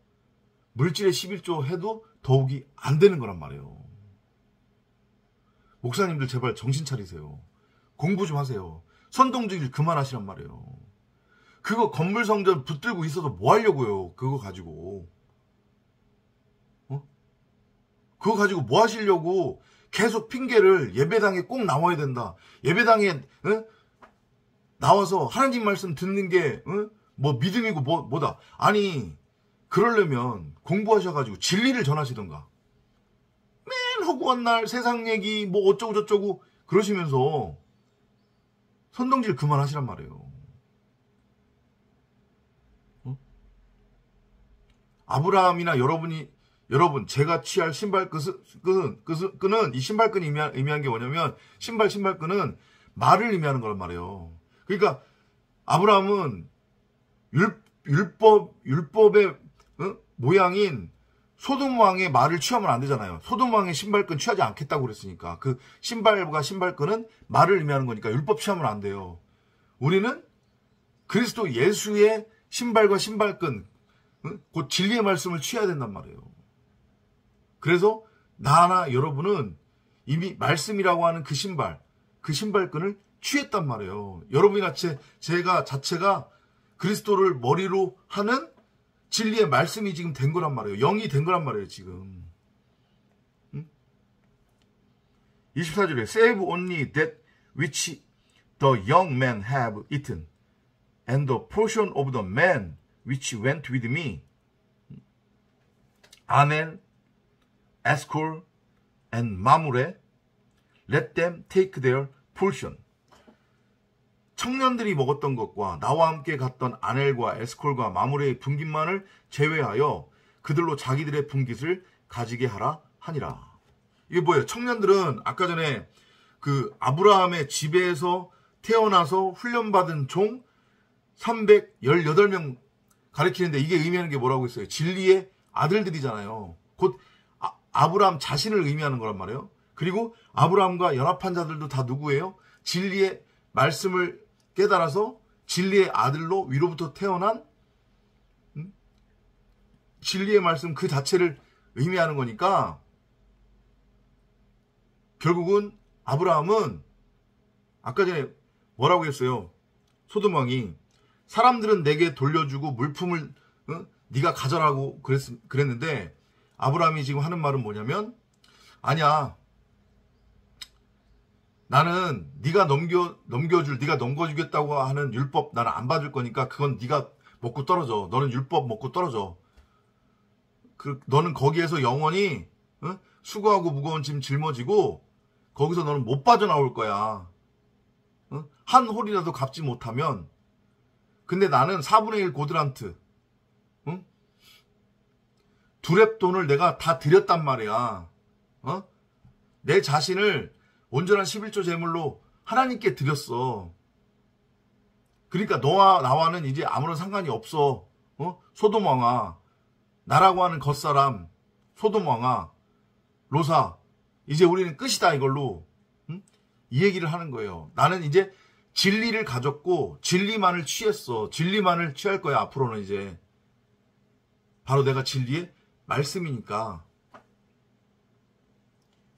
Speaker 1: 물질의 11조 해도 더욱이 안 되는 거란 말이에요. 목사님들 제발 정신 차리세요. 공부 좀 하세요. 선동주의를 그만하시란 말이에요. 그거 건물 성전 붙들고 있어서 뭐 하려고요. 그거 가지고. 그거 가지고 뭐 하시려고 계속 핑계를 예배당에 꼭 나와야 된다. 예배당에 나와서 하나님 말씀 듣는 게 뭐 믿음이고 뭐다. 아니 그러려면 공부하셔가지고 진리를 전하시던가. 맨 허구한 날 세상 얘기 뭐 어쩌고 저쩌고 그러시면서 선동질 그만하시란 말이에요. 아브라함이나 여러분 제가 취할 신발끈은 이 신발끈이 의미한 게 뭐냐면 신발끈은 말을 의미하는 거란 말이에요. 그러니까 아브라함은 율법의 모양인 소돔 왕의 말을 취하면 안 되잖아요. 소돔 왕의 신발끈 취하지 않겠다고 그랬으니까 그 신발과 신발끈은 말을 의미하는 거니까 율법 취하면 안 돼요. 우리는 그리스도 예수의 신발과 신발끈 곧 진리의 말씀을 취해야 된단 말이에요. 그래서 나나 여러분은 이미 말씀이라고 하는 그 신발끈을 취했단 말이에요. 여러분이나 제가 자체가 그리스도를 머리로 하는 진리의 말씀이 지금 된 거란 말이에요. 영이 된 거란 말이에요, 지금. 24절에 Save only that which the young men have eaten, and the portion of the man which went with me, 아넬, 에스콜, and 마므레, let them take their portion. 청년들이 먹었던 것과 나와 함께 갔던 아넬과 에스콜과 마므레의 분깃만을 제외하여 그들로 자기들의 분깃을 가지게 하라 하니라. 이게 뭐예요? 청년들은 아까 전에 그 아브라함의 집에서 태어나서 훈련받은 종 318명 가리키는데 이게 의미하는 게 뭐라고 했어요? 진리의 아들들이잖아요. 곧 아브라함 자신을 의미하는 거란 말이에요. 그리고 아브라함과 연합한 자들도 다 누구예요? 진리의 말씀을 깨달아서 진리의 아들로 위로부터 태어난 진리의 말씀 그 자체를 의미하는 거니까 결국은 아브라함은 아까 전에 뭐라고 했어요? 소돔 왕이 사람들은 내게 돌려주고 물품을 네가 가져라고 그랬는데 아브라함이 지금 하는 말은 뭐냐면 아니야. 나는 네가 네가 넘겨주겠다고 하는 율법 나는 안 받을 거니까 그건 네가 먹고 떨어져. 너는 율법 먹고 떨어져. 너는 거기에서 영원히 수고하고 무거운 짐 짊어지고 거기서 너는 못 빠져나올 거야. 한 홀이라도 갚지 못하면. 근데 나는 4분의 1 고드란트 두렙돈을 내가 다 드렸단 말이야. 내 자신을 온전한 11조 제물로 하나님께 드렸어. 그러니까 너와 나와는 이제 아무런 상관이 없어. 소돔 왕아, 나라고 하는 겉사람, 소돔 왕아, 로사, 이제 우리는 끝이다 이걸로 이 얘기를 하는 거예요. 나는 이제 진리를 가졌고 진리만을 취했어. 진리만을 취할 거야 앞으로는 이제. 바로 내가 진리의 말씀이니까.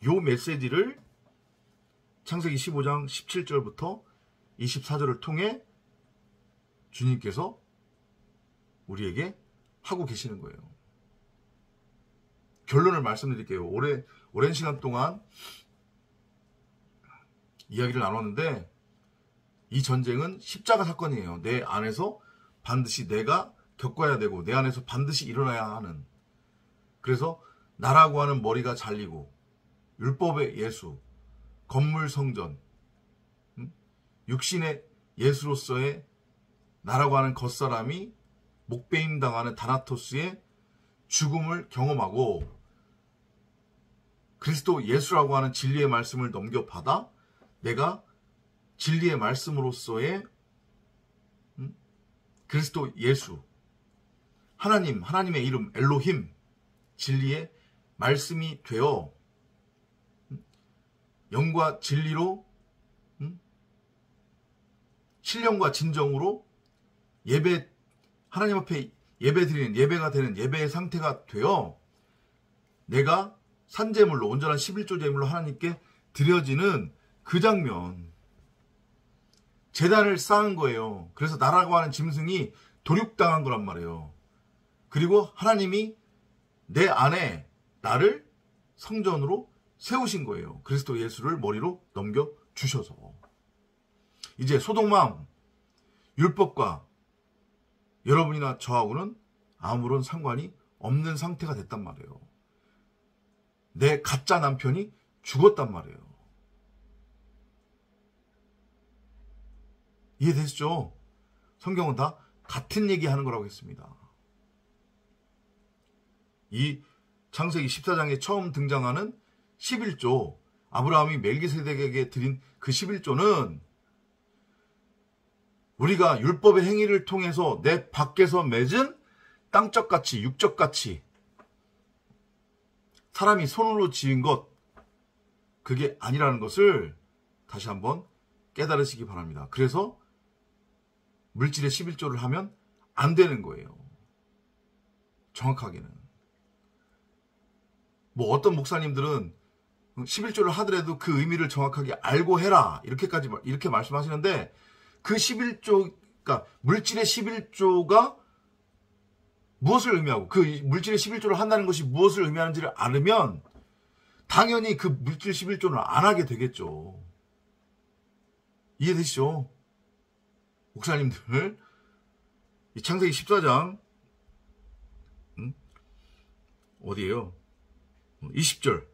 Speaker 1: 요 메시지를 창세기 15장 17절부터 24절을 통해 주님께서 우리에게 하고 계시는 거예요. 결론을 말씀드릴게요. 오랜 시간 동안 이야기를 나눴는데 이 전쟁은 십자가 사건이에요. 내 안에서 반드시 내가 겪어야 되고 내 안에서 반드시 일어나야 하는. 그래서 나라고 하는 머리가 잘리고 율법의 예수, 건물 성전, 육신의 예수로서의 나라고 하는 겉사람이 목배임 당하는 다나토스의 죽음을 경험하고 그리스도 예수라고 하는 진리의 말씀을 넘겨받아 내가 진리의 말씀으로서의 그리스도 예수, 하나님의 이름 엘로힘, 진리의 말씀이 되어 영과 진리로 신령과 진정으로 하나님 앞에 예배드리는 예배가 되는 예배의 상태가 되어 내가 산제물로 온전한 11조 제물로 하나님께 드려지는 그 장면. 제단을 쌓은 거예요. 그래서 나라고 하는 짐승이 도륙당한 거란 말이에요. 그리고 하나님이 내 안에 나를 성전으로 세우신 거예요. 그리스도 예수를 머리로 넘겨주셔서. 이제 소돔왕 율법과 여러분이나 저하고는 아무런 상관이 없는 상태가 됐단 말이에요. 내 가짜 남편이 죽었단 말이에요. 이해되시죠? 성경은 다 같은 얘기하는 거라고 했습니다. 이 창세기 14장에 처음 등장하는 11조, 아브라함이 멜기세덱에게 드린 그 11조는 우리가 율법의 행위를 통해서 내 밖에서 맺은 땅적 가치, 육적 가치, 사람이 손으로 지은 것, 그게 아니라는 것을 다시 한번 깨달으시기 바랍니다. 그래서 물질의 11조를 하면 안 되는 거예요. 정확하게는. 뭐 어떤 목사님들은 11조를 하더라도 그 의미를 정확하게 알고 해라. 이렇게 말씀하시는데 그 11조, 그러니까 물질의 11조가 무엇을 의미하고 그 물질의 11조를 한다는 것이 무엇을 의미하는지를 알으면 당연히 그 물질 11조는 안 하게 되겠죠. 이해되시죠? 목사님들, 이 창세기 14장 어디에요? 20절.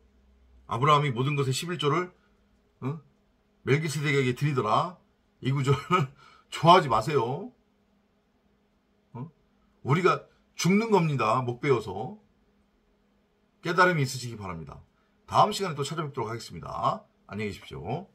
Speaker 1: 아브라함이 모든 것의 11조를 멜기세덱에게 드리더라. 이 구절 좋아하지 마세요. 우리가 죽는 겁니다. 못 배워서. 깨달음이 있으시기 바랍니다. 다음 시간에 또 찾아뵙도록 하겠습니다. 안녕히 계십시오.